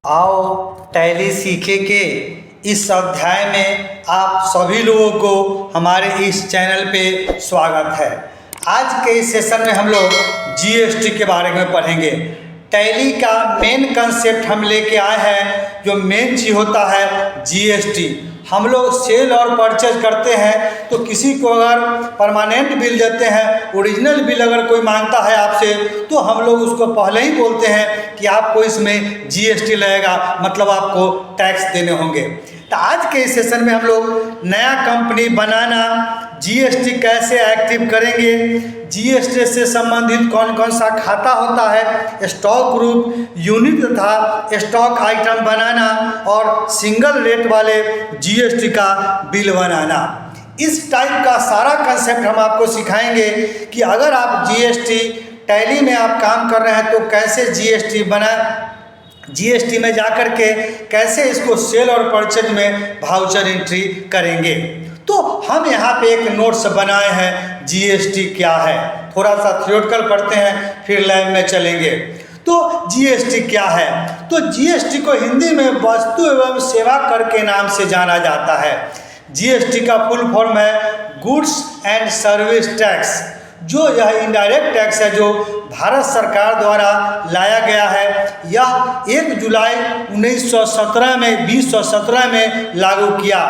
आओ टैली सीखे के इस अध्याय में आप सभी लोगों को हमारे इस चैनल पे स्वागत है। आज के इस सेशन में हम लोग जीएसटी के बारे में पढ़ेंगे। टैली का मेन कंसेप्ट हम लेके आए हैं। जो मेन चीज़ होता है जीएसटी। हम लोग सेल और परचेज करते हैं तो किसी को अगर परमानेंट बिल देते हैं, ओरिजिनल बिल अगर कोई मांगता है आपसे, तो हम लोग उसको पहले ही बोलते हैं कि आपको इसमें जीएसटी लगेगा, मतलब आपको टैक्स देने होंगे। तो आज के इस सेशन में हम लोग नया कंपनी बनाना, जीएसटी कैसे एक्टिव करेंगे, जीएसटी से संबंधित कौन कौन सा खाता होता है, स्टॉक ग्रुप, यूनिट तथा स्टॉक आइटम बनाना और सिंगल रेट वाले जीएसटी का बिल बनाना, इस टाइप का सारा कंसेप्ट हम आपको सिखाएंगे कि अगर आप जीएसटी टैली में आप काम कर रहे हैं तो कैसे जीएसटी बना, जीएसटी में जाकर के कैसे इसको सेल और परचेज में वाउचर एंट्री करेंगे। तो हम यहाँ पे एक नोट्स बनाए हैं जीएसटी क्या है। थोड़ा सा थ्योरेटिकल पढ़ते हैं, फिर लैब में चलेंगे। तो जीएसटी क्या है? तो जीएसटी को हिंदी में वस्तु एवं सेवा कर के नाम से जाना जाता है। जीएसटी का फुल फॉर्म है गुड्स एंड सर्विस टैक्स। जो यह इनडायरेक्ट टैक्स है जो भारत सरकार द्वारा लाया गया है, यह 1 जुलाई 2017 में लागू किया।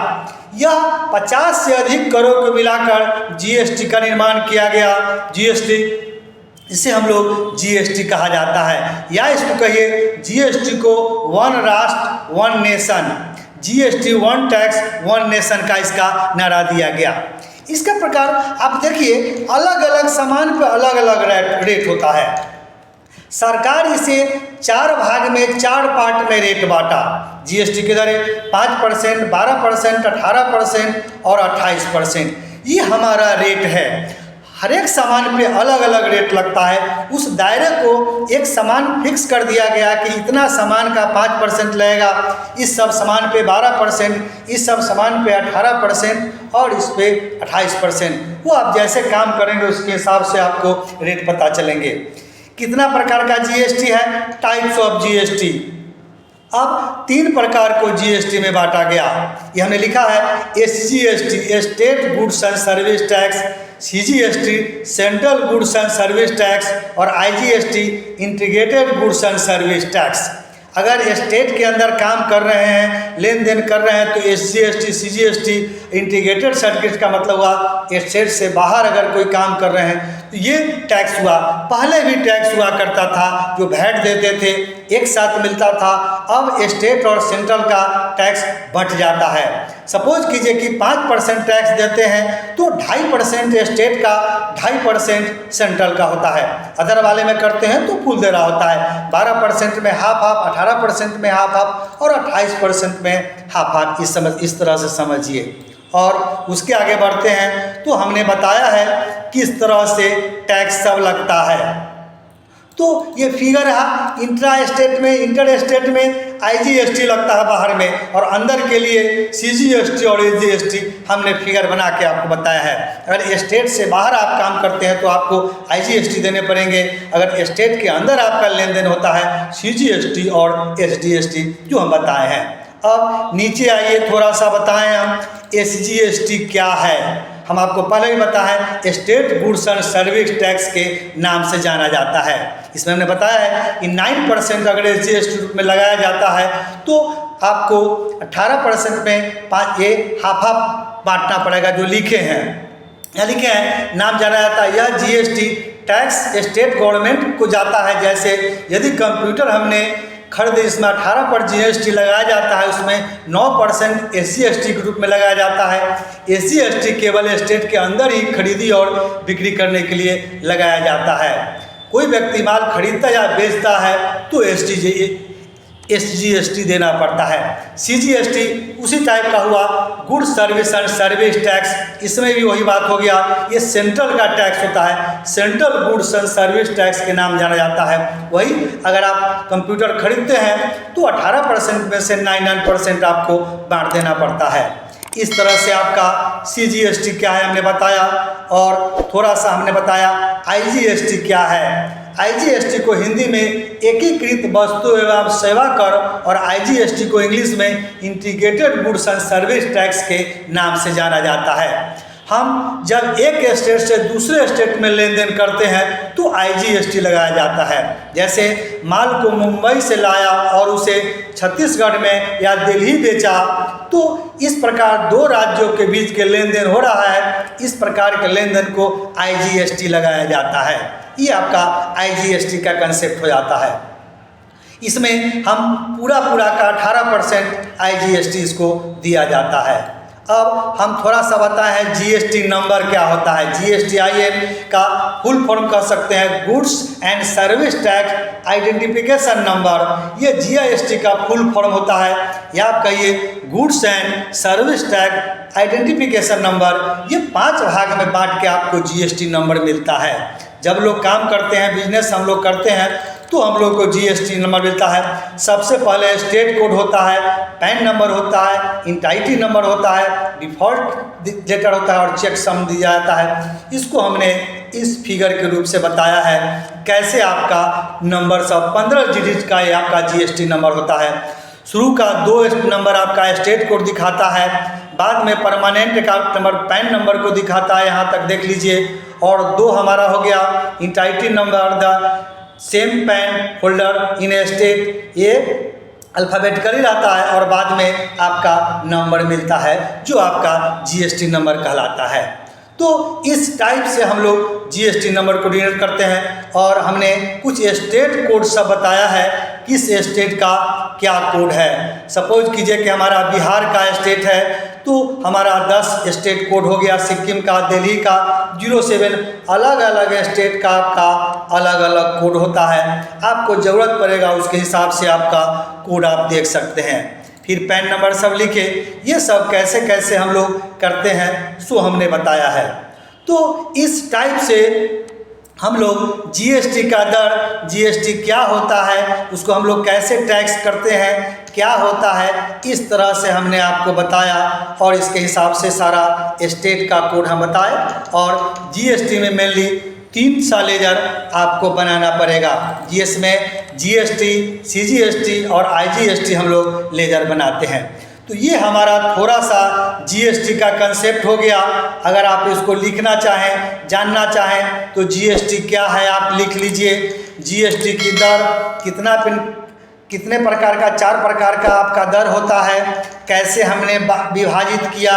यह 50 से अधिक करोड़ को मिलाकर जीएसटी का निर्माण किया गया। जीएसटी, इसे हम लोग जीएसटी कहा जाता है, या इसको कहिए जीएसटी को वन राष्ट्र one nation, GST one tax one nation का इसका नारा दिया गया। इसका प्रकार आप देखिए, अलग अलग सामान पर अलग अलग रेट होता है। सरकार इसे 4 भाग में 4 पार्ट में रेट बांटा। जीएसटी की दरें 5%, 12%, 18% और 28%। ये हमारा रेट है। हर एक सामान पे अलग अलग रेट लगता है। उस दायरे को एक सामान फिक्स कर दिया गया कि इतना सामान का 5% लगेगा, इस सब सामान पे 12%, इस सब सामान पे 18% और इस पे 28%। वो आप जैसे काम करेंगे उसके हिसाब से आपको रेट पता चलेंगे। कितना प्रकार का जीएसटी है? Types of GST. अब 3 प्रकार को जीएसटी में बांटा गया। ये हमने लिखा है SGST, state goods and service tax, CGST, central goods and service tax और IGST, integrated goods and service tax. अगर स्टेट के अंदर काम कर रहे हैं, लेन देन कर रहे हैं, तो एसजीएसटी, सीजीएसटी, इंटीग्रेटेड सर्किट का मतलब हुआ स्टेट से बाहर अगर कोई काम कर रहे हैं तो ये टैक्स हुआ। पहले भी टैक्स हुआ करता था, जो वैट देते थे एक साथ मिलता था। अब स्टेट और सेंट्रल का टैक्स बंट जाता है। सपोज कीजिए कि 5% टैक्स देते हैं तो 2.5% स्टेट का, 2.5% सेंट्रल का होता है। अदर वाले में करते हैं तो फुल दे रहा होता है। 12% में हाफ हाफ, 18% में हाफ हाफ और 28% में हाफ हाफ। इस तरह से समझिए। और उसके आगे बढ़ते हैं तो हमने बताया है किस तरह से टैक्स सब लगता है। तो ये फिगर है इंट्रा स्टेट में, इंटर स्टेट में आईजीएसटी लगता है बाहर में, और अंदर के लिए सीजीएसटी और एजीएसटी हमने फिगर बना के आपको बताया है। अगर स्टेट से बाहर आप काम करते हैं तो आपको आईजीएसटी देने पड़ेंगे। अगर स्टेट के अंदर आपका लेन देन होता है, सीजीएसटी और एसडीएसटी जो हम बताए हैं। अब नीचे आइए, थोड़ा सा बताएं हम एसजीएसटी क्या है। हम आपको पहले ही बताया, state goods and service tax के नाम से जाना जाता है। इसमें हमने बताया है कि 9% अगर एसजीएसटी रूप में लगाया जाता है तो आपको 18% में ये हाफ हाफ बांटना पड़ेगा। जो लिखे हैं, यहाँ लिखे हैं, नाम जाना जाता है। यह जीएसटी टैक्स स्टेट गवर्नमेंट को जाता है। जैसे यदि कंप्यूटर हमने खरीदे, इसमें 18 पर जीएसटी लगाया जाता है, उसमें 9% एससीएसटी के रूप में लगाया जाता है। एससीएसटी केवल स्टेट के अंदर ही खरीदी और बिक्री करने के लिए लगाया जाता है। कोई व्यक्ति माल खरीदता या बेचता है तो एसजीएसटी देना पड़ता है। सीजीएसटी उसी टाइप का हुआ, good service and service tax. इसमें भी वही बात हो गया, ये सेंट्रल का टैक्स होता है। Central goods and service tax के नाम जाना जाता है। वही अगर आप कंप्यूटर खरीदते हैं तो 18% में से 99% आपको बांट देना पड़ता है। इस तरह से आपका सीजीएसटी क्या है हमने बताया, और थोड़ा सा हमने बताया आईजीएसटी क्या है। आईजीएसटी को हिंदी में एकीकृत वस्तु एवं सेवा कर और आईजीएसटी को इंग्लिश में integrated goods and service tax के नाम से जाना जाता है। हम जब एक स्टेट से दूसरे स्टेट में लेन देन करते हैं तो आईजीएसटी लगाया जाता है। जैसे माल को मुंबई से लाया और उसे छत्तीसगढ़ में या दिल्ली बेचा, तो इस प्रकार दो राज्यों के बीच के लेन देन हो रहा है, इस प्रकार के लेन देन को आईजीएसटी लगाया जाता है। ये आपका आईजीएसटी का कंसेप्ट हो जाता है। इसमें हम पूरा का 18% आईजीएसटी इसको दिया जाता है। अब हम थोड़ा सा बताएं हैं जीएसटी नंबर क्या होता है। जीएसटीआईएन का फुल फॉर्म कह सकते हैं goods and service tax identification number. ये जीएसटी का फुल फॉर्म होता है, या आप कहिए goods and service tax identification number. ये 5 भाग में बांट के आपको जीएसटी नंबर मिलता है। जब लोग काम करते हैं, बिजनेस हम लोग करते हैं, तो हम लोग को जीएसटी नंबर मिलता है। सबसे पहले स्टेट कोड होता है, पैन नंबर होता है, इंटाइटी नंबर होता है, डिफॉल्ट लेटर होता है और चेक सम दिया जाता है। इसको हमने इस फिगर के रूप से बताया है कैसे आपका नंबर सब 15 डिजिट का ये आपका जीएसटी नंबर होता है। शुरू का 2 नंबर आपका स्टेट कोड दिखाता है, बाद में permanent account number pan number को दिखाता है, यहाँ तक देख लीजिए। और 2 हमारा हो गया entity number, the same PAN holder in state, ये अल्फ़ाबेटिकली रहता है और बाद में आपका नंबर मिलता है जो आपका जीएसटी नंबर कहलाता है। तो इस टाइप से हम लोग जीएसटी नंबर को डिनोट करते हैं। और हमने कुछ स्टेट कोड सब बताया है किस स्टेट का क्या कोड है। सपोज कीजिए कि हमारा बिहार का स्टेट है तो हमारा 10 स्टेट कोड हो गया, सिक्किम का, दिल्ली का 07, अलग अलग स्टेट का आपका अलग अलग कोड होता है। आपको ज़रूरत पड़ेगा उसके हिसाब से आपका कोड आप देख सकते हैं। फिर पैन नंबर सब लिखे, ये सब कैसे कैसे हम लोग करते हैं सो हमने बताया है। तो इस टाइप से हम लोग जीएसटी का दर, जीएसटी क्या होता है, उसको हम लोग कैसे टैक्स करते हैं, क्या होता है, इस तरह से हमने आपको बताया। और इसके हिसाब से सारा स्टेट का कोड हम बताए। और जीएसटी में मेनली 3 सा लेजर आपको बनाना पड़ेगा, जिसमें जीएसटी, सीजीएसटी और आईजीएसटी हम लोग लेजर बनाते हैं। तो ये हमारा थोड़ा सा जीएसटी का कंसेप्ट हो गया। अगर आप इसको लिखना चाहें, जानना चाहें तो जीएसटी क्या है आप लिख लीजिए। जीएसटी की दर कितने प्रकार का, 4 प्रकार का आपका दर होता है, कैसे हमने विभाजित किया,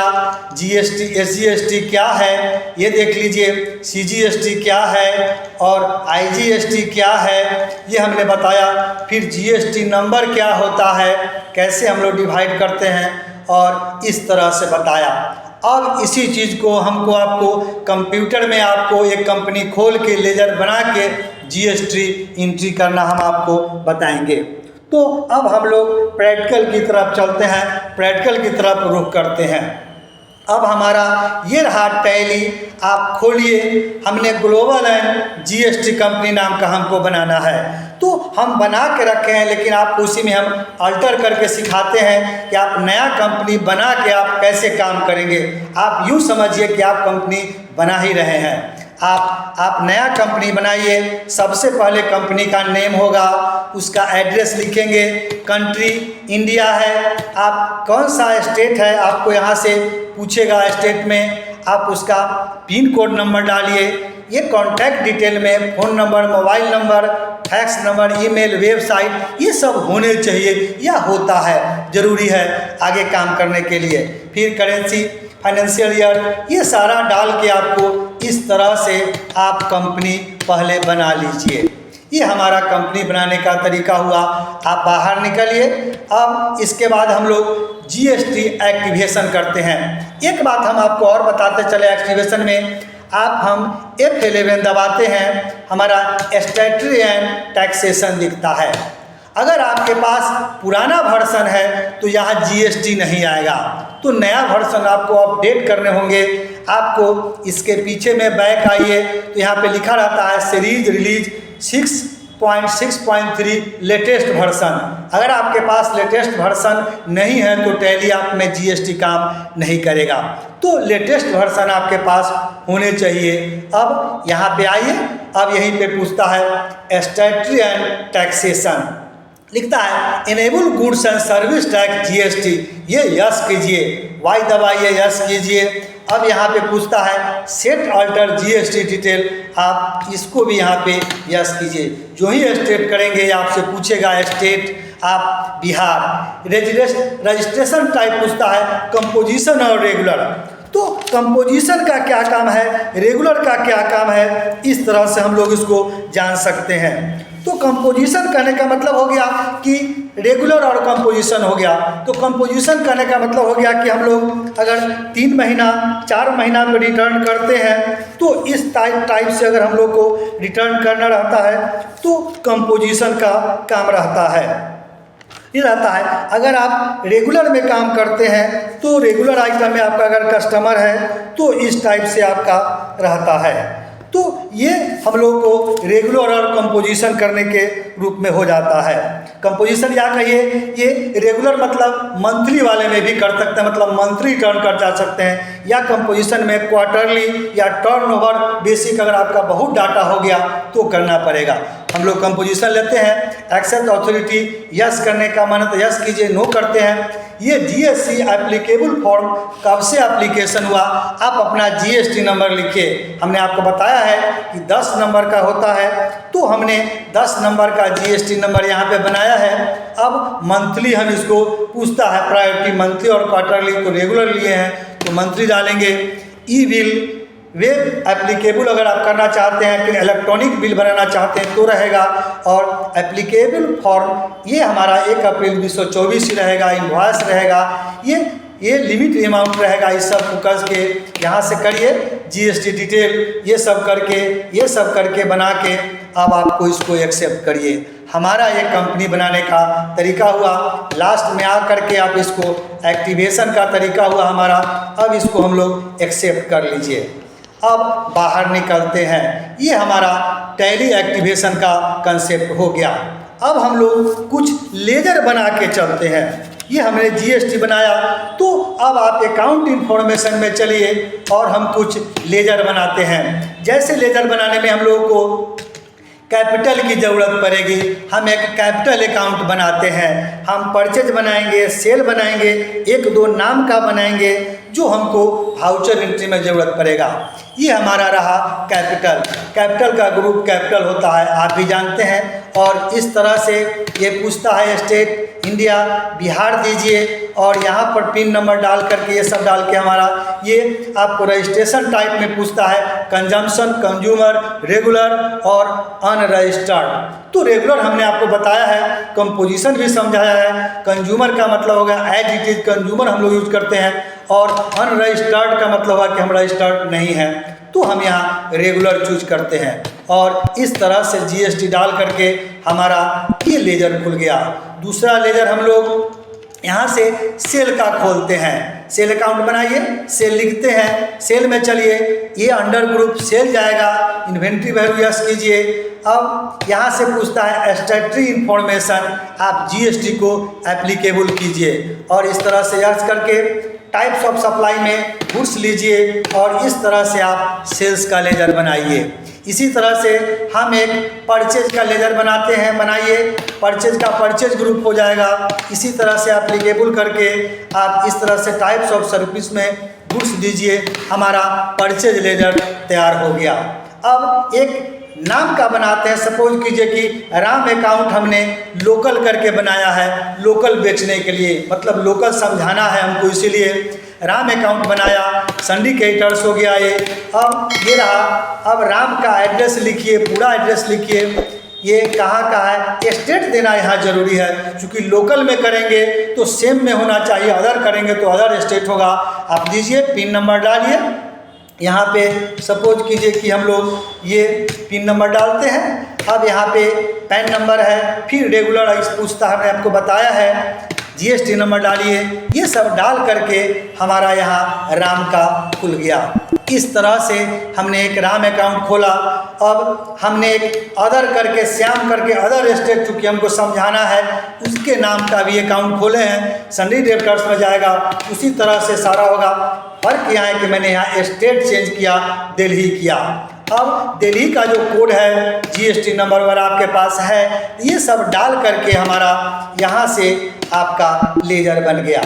जीएसटी, एसजीएसटी क्या है ये देख लीजिए, सीजीएसटी क्या है और आईजीएसटी क्या है ये हमने बताया। फिर जीएसटी नंबर क्या होता है, कैसे हम लोग डिवाइड करते हैं, और इस तरह से बताया। अब इसी चीज़ को हमको आपको कंप्यूटर में आपको एक कंपनी खोल के लेजर बना के जीएसटी एंट्री करना हम आपको बताएंगे। तो अब हम लोग प्रैक्टिकल की तरफ चलते हैं, प्रैक्टिकल की तरफ रुख करते हैं। अब हमारा ये रहा टैली, आप खोलिए। हमने ग्लोबल एंड जीएसटी कंपनी नाम का हमको बनाना है, तो हम बना के रखे हैं, लेकिन आप उसी में हम अल्टर करके सिखाते हैं कि आप नया कंपनी बना के आप कैसे काम करेंगे। आप यूँ समझिए कि आप कंपनी बना ही रहे हैं। आप नया कंपनी बनाइए। सबसे पहले कंपनी का नेम होगा, उसका एड्रेस लिखेंगे, कंट्री इंडिया है, आप कौन सा स्टेट है आपको यहाँ से पूछेगा। स्टेट में आप उसका पिन कोड नंबर डालिए। ये कॉन्टैक्ट डिटेल में phone number, mobile number, fax number, email, website, ये सब होने चाहिए या होता है, ज़रूरी है आगे काम करने के लिए। फिर करेंसी, फाइनेंशियल ईयर, ये सारा डाल के आपको इस तरह से आप कंपनी पहले बना लीजिए। ये हमारा कंपनी बनाने का तरीका हुआ। आप बाहर निकलिए। अब इसके बाद हम लोग जीएसटी एक्टिवेशन करते हैं। एक बात हम आपको और बताते चले, एक्टिवेशन में हम F11 दबाते हैं, हमारा स्टैट्यूटरी एंड टैक्सेशन दिखता है। अगर आपके पास पुराना वर्जन है तो यहाँ जीएसटी नहीं आएगा, तो नया वर्जन आपको अपडेट करने होंगे। आपको इसके पीछे में बैक आइए तो यहाँ पे लिखा रहता है सीरीज रिलीज 6.6.3 लेटेस्ट वर्जन। अगर आपके पास लेटेस्ट वर्जन नहीं है तो टैली आप में जीएसटी काम नहीं करेगा, तो लेटेस्ट वर्जन आपके पास होने चाहिए। अब यहाँ पे आइए, अब यहीं पे पूछता है स्टैट्यूटरी एंड टैक्सेशन, लिखता है enable goods and service tax GST, ये यस कीजिए, वाई दबाइए, यस कीजिए। अब यहाँ पे पूछता है सेट अल्टर जीएसटी डिटेल, आप इसको भी यहाँ पे यस कीजिए। जो ही स्टेट करेंगे आपसे पूछेगा स्टेट, आप बिहार। रजिस्ट्रेशन टाइप पूछता है कंपोजिशन और रेगुलर, तो कंपोजिशन का क्या काम है, रेगुलर का क्या काम है, इस तरह से हम लोग इसको जान सकते हैं। तो कंपोजिशन करने का मतलब हो गया कि रेगुलर और कंपोजिशन हो गया। तो कंपोजिशन करने का मतलब हो गया कि हम लोग अगर 3 महीना 4 महीना में रिटर्न करते हैं तो इस टाइप से अगर हम लोग को रिटर्न करना रहता है तो कंपोजिशन का काम रहता है, ये रहता है। अगर आप रेगुलर में काम करते हैं तो रेगुलर आइटम में आपका अगर कस्टमर है तो इस टाइप से आपका रहता है। तो ये हम लोग को रेगुलर और कंपोजिशन करने के रूप में हो जाता है। कंपोजिशन या कहिए ये रेगुलर मतलब मंथली वाले में भी कर सकते हैं, मतलब मंथली रिटर्न कर जा सकते हैं, या कंपोजिशन में क्वार्टरली या टर्नओवर बेसिक अगर आपका बहुत डाटा हो गया तो करना पड़ेगा। हम लोग कंपोजिशन लेते हैं, एक्सेप्ट अथॉरिटी यस करने का माने तो यस कीजिए, नो करते हैं। ये जीएसटी एप्लीकेबल फॉर्म कब से एप्लीकेशन हुआ, आप अपना जीएसटी नंबर लिखिए। हमने आपको बताया है कि 10 नंबर का होता है, तो हमने 10 नंबर का जीएसटी नंबर यहाँ पे बनाया है। अब मंथली हम इसको पूछता है प्रायोरिटी मंथली और क्वार्टरली, तो रेगुलर लिए हैं तो मंथली डालेंगे। ई बिल वेब एप्लीकेबल अगर आप करना चाहते हैं, फिर इलेक्ट्रॉनिक बिल बनाना चाहते हैं तो रहेगा। और एप्लीकेबल फॉर्म ये हमारा 1 अप्रैल 2024 ही रहेगा, इनवॉइस रहेगा, ये लिमिट अमाउंट रहेगा। इस सब को करके यहाँ से करिए जीएसटी डिटेल, ये सब करके बना के अब आपको इसको एक्सेप्ट करिए। हमारा एक कंपनी बनाने का तरीका हुआ, लास्ट में आ करके आप इसको एक्टिवेशन का तरीका हुआ हमारा। अब इसको हम लोग एक्सेप्ट कर लीजिए। अब बाहर निकलते हैं, ये हमारा टैली एक्टिवेशन का कंसेप्ट हो गया। अब हम लोग कुछ लेजर बना के चलते हैं। ये हमने जीएसटी बनाया, तो अब आप अकाउंट इंफॉर्मेशन में चलिए और हम कुछ लेजर बनाते हैं। जैसे लेजर बनाने में हम लोगों को कैपिटल की ज़रूरत पड़ेगी, हम एक कैपिटल अकाउंट बनाते हैं। हम परचेज बनाएंगे, सेल बनाएंगे, 1-2 नाम का बनाएंगे जो हमको वाउचर एंट्री में ज़रूरत पड़ेगा। ये हमारा रहा कैपिटल का ग्रुप कैपिटल होता है, आप भी जानते हैं। और इस तरह से ये पूछता है स्टेट इंडिया, बिहार दीजिए और यहाँ पर पिन नंबर डाल करके ये सब डाल के हमारा ये आपको रजिस्ट्रेशन टाइप में पूछता है कंजम्पशन, कंज्यूमर, रेगुलर और अनरजिस्टर्ड। तो रेगुलर हमने आपको बताया है, कंपोजिशन भी समझाया है। कंज्यूमर का मतलब होगा एज इट इज कंज्यूमर हम लोग यूज करते हैं, और अनरजिस्टर्ड का मतलब होगा कि हम रजिस्टर्ड नहीं हैं, तो हम यहाँ रेगुलर चूज करते हैं। और इस तरह से जीएसटी डाल करके हमारा ये लेजर खुल गया। दूसरा लेजर हम लोग यहाँ से सेल का खोलते हैं। सेल अकाउंट बनाइए, सेल लिखते हैं, सेल में चलिए, ये अंडर ग्रुप सेल जाएगा, इन्वेंट्री वैल्यू यस कीजिए। अब यहाँ से पूछता है स्टैट्यूटरी इंफॉर्मेशन, आप जीएसटी को एप्लीकेबल कीजिए और इस तरह से यस करके टाइप्स ऑफ सप्लाई में गुड्स लीजिए और इस तरह से आप सेल्स का लेजर बनाइए। इसी तरह से हम एक परचेज का लेजर बनाते हैं, बनाइए, परचेज का परचेज ग्रुप हो जाएगा। इसी तरह से एप्लीकेबल करके आप इस तरह से टाइप्स ऑफ सर्विस में गुड्स दीजिए, हमारा परचेज लेजर तैयार हो गया। अब एक नाम का बनाते हैं, सपोज कीजिए कि राम अकाउंट हमने लोकल करके बनाया है, लोकल बेचने के लिए, मतलब लोकल समझाना है हमको, इसीलिए राम अकाउंट बनाया। सिंडिकेटर्स हो गया ये। अब ये रहा, अब राम का एड्रेस लिखिए, पूरा एड्रेस लिखिए, ये कहाँ का है, स्टेट देना यहाँ जरूरी है, क्योंकि लोकल में करेंगे तो सेम में होना चाहिए, अदर करेंगे तो अदर स्टेट होगा। आप दीजिए, पिन नंबर डालिए, यहाँ पे सपोज कीजिए कि हम लोग ये पिन नंबर डालते हैं। अब यहाँ पे पैन नंबर है, फिर रेगुलर पूछता है, मैंने आपको बताया है, जीएसटी नंबर डालिए, ये सब डाल करके हमारा यहाँ राम का खुल गया। इस तरह से हमने एक राम अकाउंट खोला। अब हमने एक अदर करके, श्याम करके अदर स्टेट, चूँकि हमको समझाना है, उसके नाम का भी अकाउंट खोले हैं, सन्डी डेप्टर्स में जाएगा, उसी तरह से सारा होगा। फर्क यहाँ है कि मैंने यहाँ स्टेट चेंज किया, दिल्ली किया। अब दिल्ली का जो कोड है GST नंबर वगैरह आपके पास है, ये सब डाल करके हमारा यहाँ से आपका लेजर बन गया।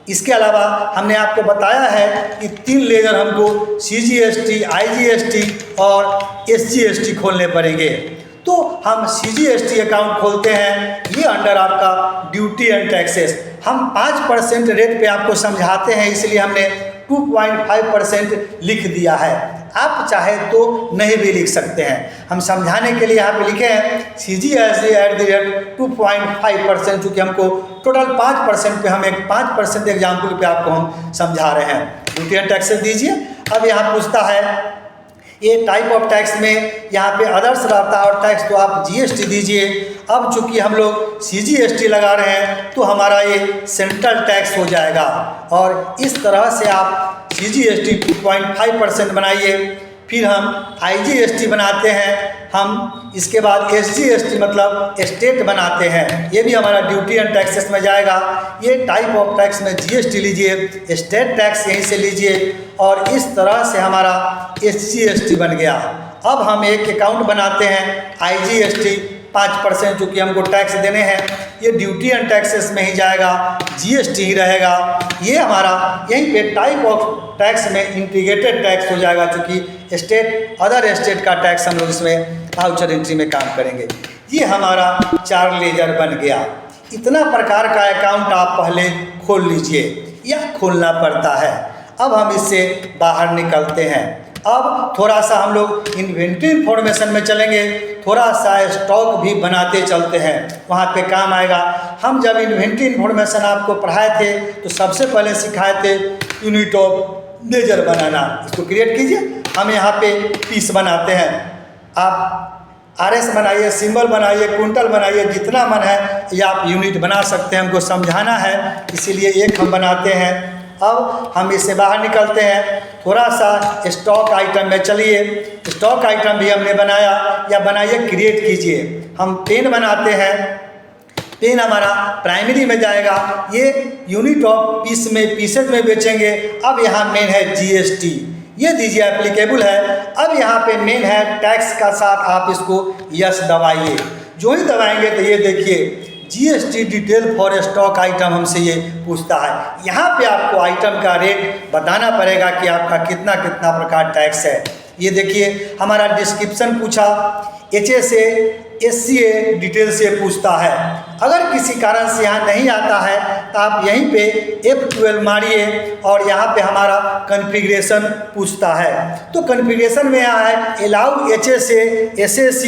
इसके अलावा हमने आपको बताया है कि 3 लेजर हमको CGST, IGST और SGST खोलने पड़ेंगे। तो हम CGST अकाउंट खोलते हैं, ये अंडर आपका ड्यूटी एंड टैक्सेस। हम 5% रेट पे आपको समझाते हैं, इसलिए हमने 2.5% लिख दिया है। आप चाहे तो नहीं भी लिख सकते हैं, हम समझाने के लिए यहाँ पे लिखे हैं CGST @ 2.5%, चूँकि हमको टोटल 5% पे हम एक 5% एग्जाम्पल पे आपको हम समझा रहे हैं। ड्यूटी एंड टैक्सेस दीजिए। अब यहाँ पूछता है ये टाइप ऑफ टैक्स में यहाँ पे अदर्स रहता है और टैक्स, तो आप GST दीजिए। अब चूंकि हम लोग CGST लगा रहे हैं तो हमारा ये सेंट्रल टैक्स हो जाएगा, और इस तरह से आप CGST 2.5% बनाइए। फिर हम IGST बनाते हैं, हम इसके बाद SGST मतलब स्टेट बनाते हैं, ये भी हमारा ड्यूटी एंड टैक्सेस में जाएगा। ये टाइप ऑफ टैक्स में GST लीजिए, स्टेट टैक्स यहीं से लीजिए, और इस तरह से हमारा SGST बन गया। अब हम एक अकाउंट बनाते हैं IGST 5%, चूँकि हमको टैक्स देने हैं, ये ड्यूटी एंड टैक्सेस में ही जाएगा, GST ही रहेगा। ये हमारा यहीं पे टाइप ऑफ टैक्स में इंटीग्रेटेड टैक्स हो जाएगा, चूँकि स्टेट अदर स्टेट का टैक्स हम लोग इसमें वाउचर एंट्री में काम करेंगे। ये हमारा 4 लेजर बन गया। इतना प्रकार का अकाउंट आप पहले खोल लीजिए, या खोलना पड़ता है। अब हम इससे बाहर निकलते हैं। अब थोड़ा सा हम लोग इन्वेंट्री इंफॉर्मेशन में चलेंगे, थोड़ा सा स्टॉक भी बनाते चलते हैं, वहाँ पे काम आएगा। हम जब इन्वेंट्री इंफॉर्मेशन आपको पढ़ाए थे तो सबसे पहले सिखाए थे यूनिट ऑफ लेजर बनाना। इसको क्रिएट कीजिए। हम यहाँ पे पीस बनाते हैं, आप RS बनाइए, सिंबल बनाइए, कुंटल बनाइए, जितना मन है ये आप यूनिट बना सकते हैं। हमको समझाना है इसीलिए एक हम बनाते हैं। अब हम इससे बाहर निकलते हैं, थोड़ा सा स्टॉक आइटम में चलिए। स्टॉक आइटम भी हमने बनाया, या बनाइए, क्रिएट कीजिए। हम पेन बनाते हैं, पेन हमारा प्राइमरी में जाएगा, ये यूनिट ऑफ पीस में पीसेज में बेचेंगे। अब यहाँ मेन है GST, ये दीजिए, एप्लीकेबल है। अब यहाँ पे मेन है टैक्स का साथ आप इसको यस दबाइए। जो ही दबाएंगे तो ये देखिए GST detail for stock item हमसे ये पूछता है। यहाँ पे आपको आइटम का रेट बताना पड़ेगा कि आपका कितना कितना प्रकार टैक्स है। ये देखिए हमारा डिस्क्रिप्शन पूछा, HA से SCA डिटेल से पूछता है। अगर किसी कारण से यहाँ नहीं आता है तो आप यहीं पे F12 मारिए, और यहाँ पे हमारा कॉन्फ़िगरेशन पूछता है। तो कॉन्फ़िगरेशन में यहाँ है अलाउ HA से SAC,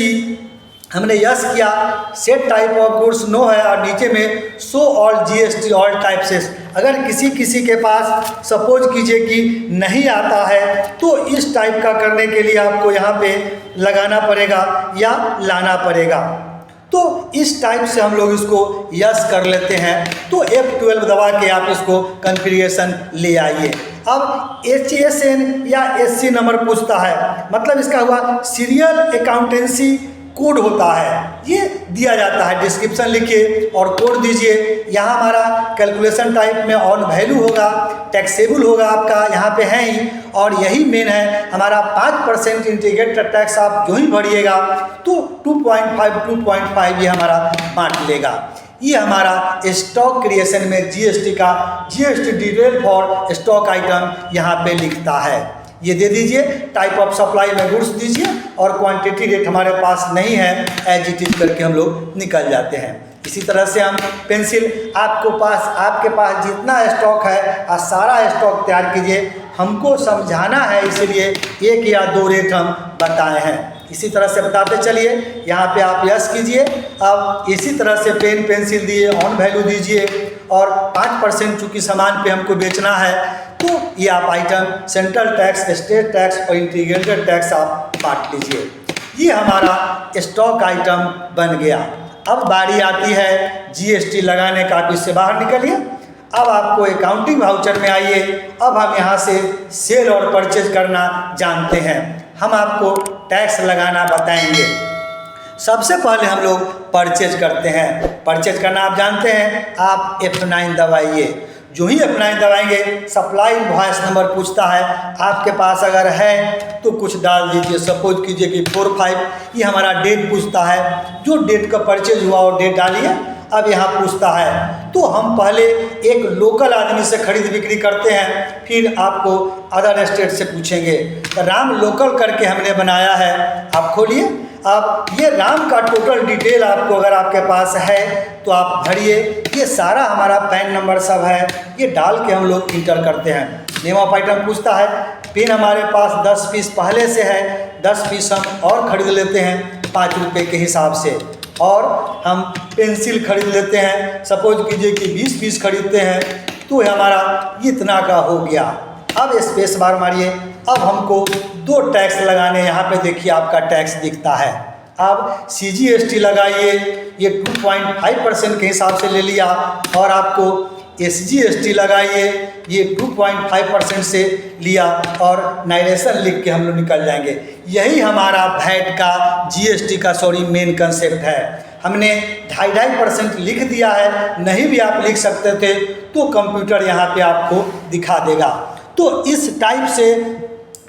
हमने यस किया। Set type of goods no है, और नीचे में show all GST all types. अगर किसी के पास सपोज कीजिए कि नहीं आता है तो इस टाइप का करने के लिए आपको यहाँ पे लगाना पड़ेगा या लाना पड़ेगा। तो इस टाइप से हम लोग इसको यस कर लेते हैं। तो F12 दबा के आप इसको कॉन्फ़िगरेशन ले आइए। अब HSN या SC नंबर पूछता है, मतलब इसका हुआ सीरियल अकाउंटेंसी कोड होता है, ये दिया जाता है। डिस्क्रिप्शन लिखिए और कोड दीजिए। यहाँ हमारा कैलकुलेशन टाइप में ऑन वैल्यू होगा, टैक्सेबल होगा आपका, यहाँ पे है ही, और यही मेन है हमारा 5% इंटीग्रेटेड टैक्स। आप जो ही भरिएगा तो 2.5 ये हमारा बांट लेगा। ये हमारा स्टॉक क्रिएशन में GST का GST detail for stock item यहाँ पे लिखता है। ये दे दीजिए। टाइप ऑफ सप्लाई में गुड्स दीजिए, और क्वांटिटी रेट हमारे पास नहीं है, एज इट इज करके हम लोग निकल जाते हैं। इसी तरह से हम पेंसिल आपके पास जितना स्टॉक है सारा स्टॉक तैयार कीजिए। हमको समझाना है इसलिए 1 या 2 रेट हम बताए हैं। इसी तरह से बताते चलिए। यहाँ पे आप यस कीजिए। अब इसी तरह से पेन पेंसिल दिए, ऑन वैल्यू दीजिए, और 5% चूँकि सामान पे हमको बेचना है तो ये आप item central tax, state tax और इंटीग्रेटेड टैक्स आप बांट लीजिए। ये हमारा स्टॉक आइटम बन गया। अब बारी आती है GST लगाने का। आप इससे बाहर निकलिए। अब आपको अकाउंटिंग वाउचर में आइए। अब हम यहाँ से सेल और परचेज करना जानते हैं। हम आपको टैक्स लगाना बताएंगे। सबसे पहले हम लोग परचेज करते हैं। परचेज करना आप जानते हैं, आप F9 दबाइए। जो ही अप्लाई दबाएंगे सप्लाई इनवॉइस नंबर पूछता है, आपके पास अगर है तो कुछ डाल दीजिए। सपोज कीजिए कि 45, ये हमारा डेट पूछता है, जो डेट का परचेज हुआ और डेट डालिए। अब यहाँ पूछता है तो हम पहले एक लोकल आदमी से खरीद बिक्री करते हैं, फिर आपको अदर स्टेट से पूछेंगे। तो राम लोकल करके हमने बनाया है, आप खोलिए। अब ये राम का टोटल डिटेल आपको अगर आपके पास है तो आप भरिए। ये सारा हमारा पैन नंबर सब है, ये डाल के हम लोग इंटर करते हैं। नेम ऑफ आइटम पूछता है, पेन हमारे पास 10 पीस पहले से है, 10 पीस हम और खरीद लेते हैं 5 रुपये के हिसाब से, और हम पेंसिल खरीद लेते हैं। सपोज कीजिए कि 20 पीस खरीदते हैं तो हमारा इतना का हो गया। अब स्पेस बार मारिए। अब हमको 2 टैक्स लगाने, यहाँ पे देखिए आपका टैक्स दिखता है। अब CGST लगाइए, ये 2.5% के हिसाब से ले लिया, और आपको SGST लगाइए, ये 2.5% से लिया, और नाइरेशन लिख के हम लोग निकल जाएंगे। यही हमारा वैट का GST का मेन कंसेप्ट है। हमने 2.5% लिख दिया है, नहीं भी आप लिख सकते थे तो कंप्यूटर यहाँ पे आपको दिखा देगा। तो इस टाइप से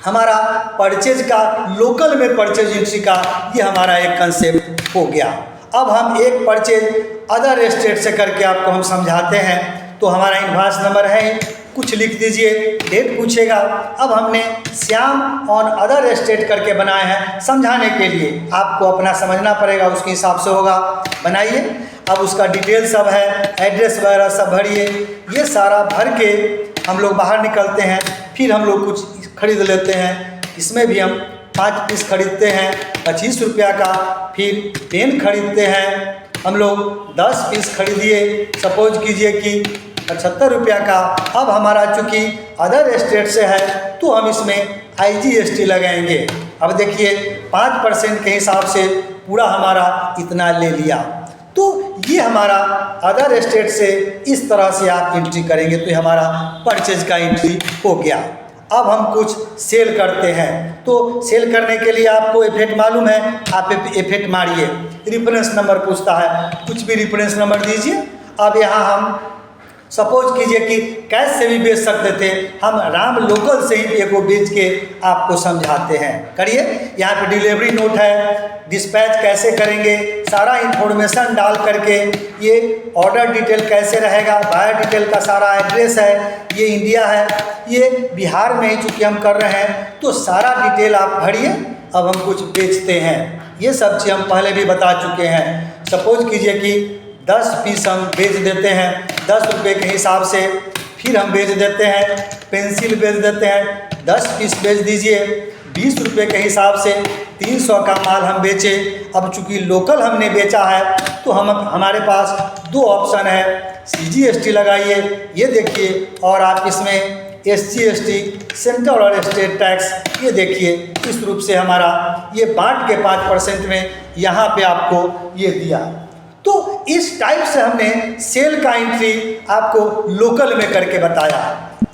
हमारा परचेज का, लोकल में परचेज एंट्री का ये हमारा एक कंसेप्ट हो गया। अब हम एक परचेज अदर स्टेट से करके आपको हम समझाते हैं। तो हमारा इनवॉइस नंबर है, कुछ लिख दीजिए, डेट पूछेगा। अब हमने श्याम ऑन अदर स्टेट करके बनाए हैं समझाने के लिए, आपको अपना समझना पड़ेगा, उसके हिसाब से होगा। बनाइए। अब उसका डिटेल सब है, एड्रेस वगैरह सब भरिए। ये सारा भर के हम लोग बाहर निकलते हैं, फिर हम लोग कुछ खरीद लेते हैं। इसमें भी हम 5 पीस खरीदते हैं 25 रुपया का, फिर पेन खरीदते हैं हम लोग 10 पीस खरीदिए, सपोज कीजिए कि 75 रुपया का। अब हमारा चूँकि अदर स्टेट से है तो हम इसमें IGST लगाएंगे। अब देखिए 5% के हिसाब से पूरा हमारा इतना ले लिया। तो ये हमारा अदर स्टेट से इस तरह से आप एंट्री करेंगे तो ये हमारा परचेज का एंट्री हो गया। अब हम कुछ सेल करते हैं, तो सेल करने के लिए आपको इफेक्ट मालूम है, आप इफेक्ट मारिए। रेफरेंस नंबर पूछता है, कुछ भी रेफरेंस नंबर दीजिए। अब यहाँ हम सपोज कीजिए कि कैश से भी बेच सकते थे, हम राम लोकल से ही एगो बेच के आपको समझाते हैं। करिए। यहाँ पे डिलीवरी नोट है, डिस्पैच कैसे करेंगे, सारा इन्फॉर्मेशन डाल करके, ये ऑर्डर डिटेल कैसे रहेगा, बायर डिटेल का सारा एड्रेस है, ये इंडिया है, ये बिहार में ही चूँकि हम कर रहे हैं तो सारा डिटेल आप भरिए। अब हम कुछ बेचते हैं, ये सब चीज़ हम पहले भी बता चुके हैं। सपोज कीजिए कि 10 पीस हम बेच देते हैं 10 रुपये के हिसाब से, फिर हम बेच देते हैं पेंसिल बेच देते हैं 10 पीस बेच दीजिए 20 रुपये के हिसाब से, 300 का माल हम बेचे। अब चूँकि लोकल हमने बेचा है तो हमारे पास 2 ऑप्शन है, CGST लगाइए, ये देखिए, और आप इसमें SGST सेंट्रल और स्टेट टैक्स, ये देखिए इस रूप से हमारा ये बांट के 5% में यहाँ पे आपको ये दिया। तो इस टाइप से हमने सेल का एंट्री आपको लोकल में करके बताया।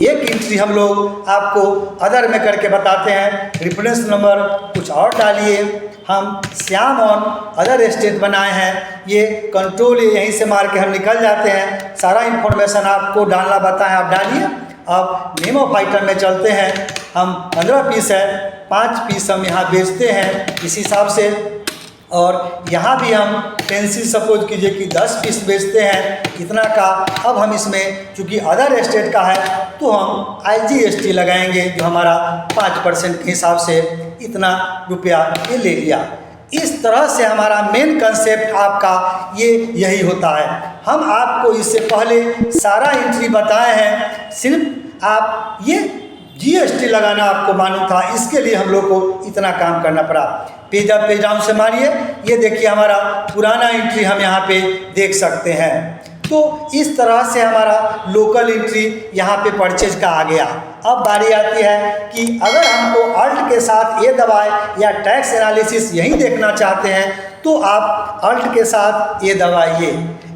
एक एंट्री हम लोग आपको अदर में करके बताते हैं। रेफरेंस नंबर कुछ और डालिए, हम श्याम ऑन अदर स्टेट बनाए हैं, ये कंट्रोल यहीं से मार के हम निकल जाते हैं। सारा इन्फॉर्मेशन आपको डालना बताएं, आप डालिए। अब नेम ऑफ आइटम में चलते हैं, हम 15 पीस है, 5 पीस हम यहाँ बेचते हैं इस हिसाब से, और यहाँ भी हम पेंसिल सपोज कीजिए कि 10 पीस बेचते हैं इतना का। अब हम इसमें चूँकि अदर स्टेट का है तो हम IGST लगाएंगे, जो हमारा 5% के हिसाब से इतना रुपया ये ले लिया। इस तरह से हमारा मेन कंसेप्ट आपका ये यही होता है। हम आपको इससे पहले सारा एंट्री बताए हैं, सिर्फ आप ये GST लगाना आपको मालूम था, इसके लिए हम लोग को इतना काम करना पड़ा। पेज अप पेज डाउन से मारिए, ये देखिए हमारा पुराना एंट्री हम यहाँ पे देख सकते हैं। तो इस तरह से हमारा लोकल एंट्री यहाँ पे परचेज का आ गया। अब बारी आती है कि अगर हमको अल्ट के साथ ये दबाए या टैक्स एनालिसिस यहीं देखना चाहते हैं तो आप अल्ट के साथ ये दबाइए।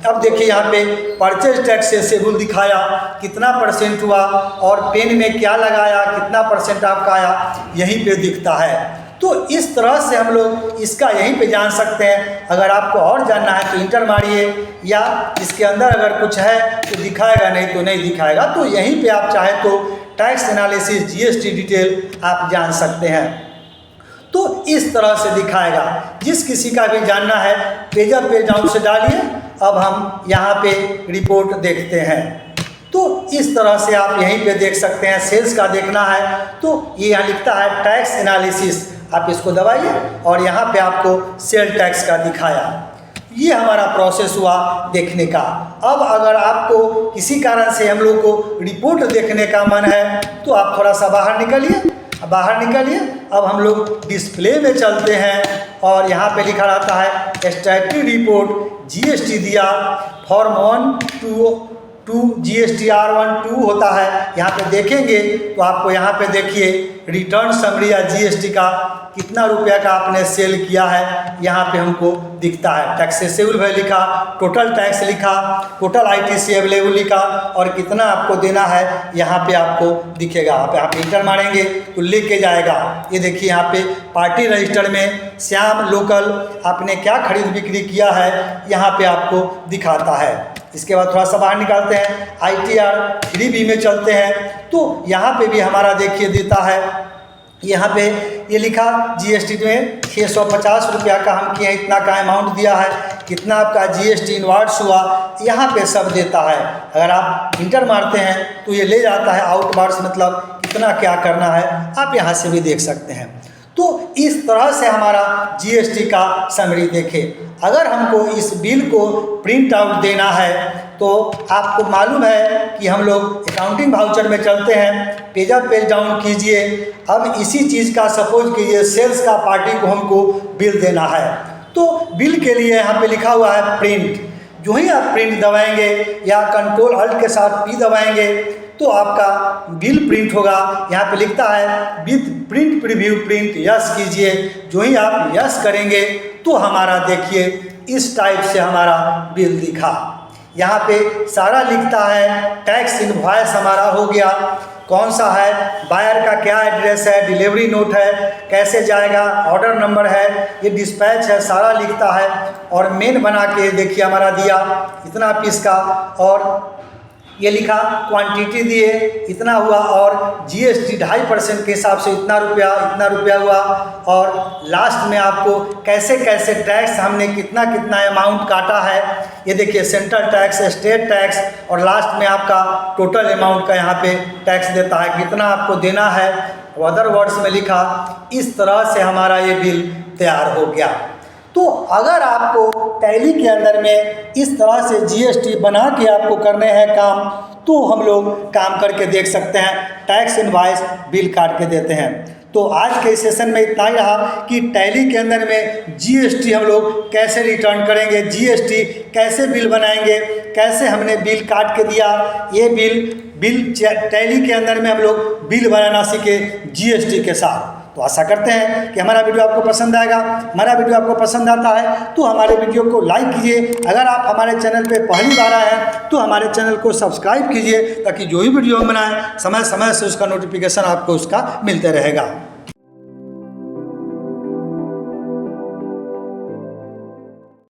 अब देखिए यहाँ पे परचेज टैक्स से शेड्यूल दिखाया, कितना % हुआ और पेन में क्या लगाया, कितना % आपका आया, यहीं पे दिखता है। तो इस तरह से हम लोग इसका यहीं पे जान सकते हैं। अगर आपको और जानना है तो इंटर मारिए, या इसके अंदर अगर कुछ है तो दिखाएगा, नहीं तो नहीं दिखाएगा। तो यहीं पे आप चाहे तो टैक्स एनालिसिस जीएसटी डिटेल आप जान सकते हैं। तो इस तरह से दिखाएगा। जिस किसी का भी जानना है पेज अप पेज डाउन से डालिए। अब हम यहाँ पे रिपोर्ट देखते हैं। तो इस तरह से आप यहीं पे देख सकते हैं। सेल्स का देखना है तो ये यहाँ लिखता है टैक्स एनालिसिस, आप इसको दबाइए और यहाँ पे आपको सेल टैक्स का दिखाया। ये हमारा प्रोसेस हुआ देखने का। अब अगर आपको किसी कारण से हम लोग को रिपोर्ट देखने का मन है तो आप थोड़ा सा बाहर निकलिए। अब हम लोग डिस्प्ले में चलते हैं और यहाँ पे लिखा रहता है स्टैट्यूटरी रिपोर्ट जीएसटी दिया फॉर्म 1 2 जीएसटी R12 होता है। यहाँ पे देखेंगे तो आपको यहाँ पे देखिए रिटर्न समरी या जीएसटी का कितना रुपया का आपने सेल किया है यहाँ पे हमको दिखता है। टैक्सेसेबल वैल्यू लिखा, टोटल टैक्स लिखा, टोटल आईटीसी अवेलेबल लिखा और कितना आपको देना है यहाँ पे आपको दिखेगा। आप इंटर मारेंगे तो लेके जाएगा। ये देखिए यहाँ पे पार्टी रजिस्टर में श्याम लोकल आपने क्या खरीद बिक्री किया है यहाँ पे आपको दिखाता है। इसके बाद थोड़ा सा बाहर निकालते हैं, ITR 3B में चलते हैं तो यहाँ पे भी हमारा देखिए देता है। यहाँ पे ये लिखा जीएसटी में 650 रुपया का हम किए, इतना का अमाउंट दिया है, कितना आपका जीएसटी इनवर्ड्स हुआ, यहाँ पे सब देता है। अगर आप इंटर मारते हैं तो ये ले जाता है आउटवर्ड्स, मतलब कितना क्या करना है आप यहाँ से भी देख सकते हैं। तो इस तरह से हमारा जीएसटी का समरी देखें। अगर हमको इस बिल को प्रिंट आउट देना है तो आपको मालूम है कि हम लोग अकाउंटिंग वाउचर में चलते हैं, पेज अप पेज डाउन कीजिए। अब इसी चीज़ का सपोज कीजिए सेल्स का पार्टी को हमको बिल देना है तो बिल के लिए यहाँ पे लिखा हुआ है प्रिंट। जो ही आप प्रिंट दबाएंगे या कंट्रोल अल्ट के साथ P दबाएंगे तो आपका बिल प्रिंट होगा। यहाँ पे लिखता है with print preview print, yes कीजिए। जो ही आप यस करेंगे तो हमारा देखिए इस टाइप से हमारा बिल दिखा। यहाँ पे सारा लिखता है टैक्स इनवॉइस हमारा हो गया, कौन सा है, बायर का क्या एड्रेस है, डिलीवरी नोट है, कैसे जाएगा, ऑर्डर नंबर है, ये डिस्पैच है, सारा लिखता है। और मेन बना के देखिए हमारा दिया इतना पीस का और ये लिखा क्वांटिटी दिए इतना हुआ और जीएसटी 2.5% के हिसाब से इतना रुपया हुआ। और लास्ट में आपको कैसे कैसे टैक्स हमने कितना अमाउंट काटा है ये देखिए, सेंट्रल टैक्स, स्टेट टैक्स और लास्ट में आपका टोटल अमाउंट का यहाँ पे टैक्स देता है, कितना आपको देना है। अदर वर्ड्स में लिखा। इस तरह से हमारा ये बिल तैयार हो गया। तो अगर आपको टैली के अंदर में इस तरह से जीएसटी बना के आपको करने हैं काम तो हम लोग काम करके देख सकते हैं, टैक्स इनवॉइस बिल काट के देते हैं। तो आज के सेशन में इतना ही रहा कि टैली के अंदर में जीएसटी हम लोग कैसे रिटर्न करेंगे, जीएसटी कैसे बिल बनाएंगे, कैसे हमने बिल काट के दिया, ये बिल टैली के अंदर में हम लोग बिल बनाना सीखे जीएसटी के साथ। तो आशा करते हैं कि हमारा वीडियो आपको पसंद आएगा। हमारा वीडियो आपको पसंद आता है तो हमारे वीडियो को लाइक कीजिए। अगर आप हमारे चैनल पे पहली बार आए हैं तो हमारे चैनल को सब्सक्राइब कीजिए ताकि जो भी वीडियो हम बनाएं समय समय से उसका नोटिफिकेशन आपको उसका मिलते रहेगा।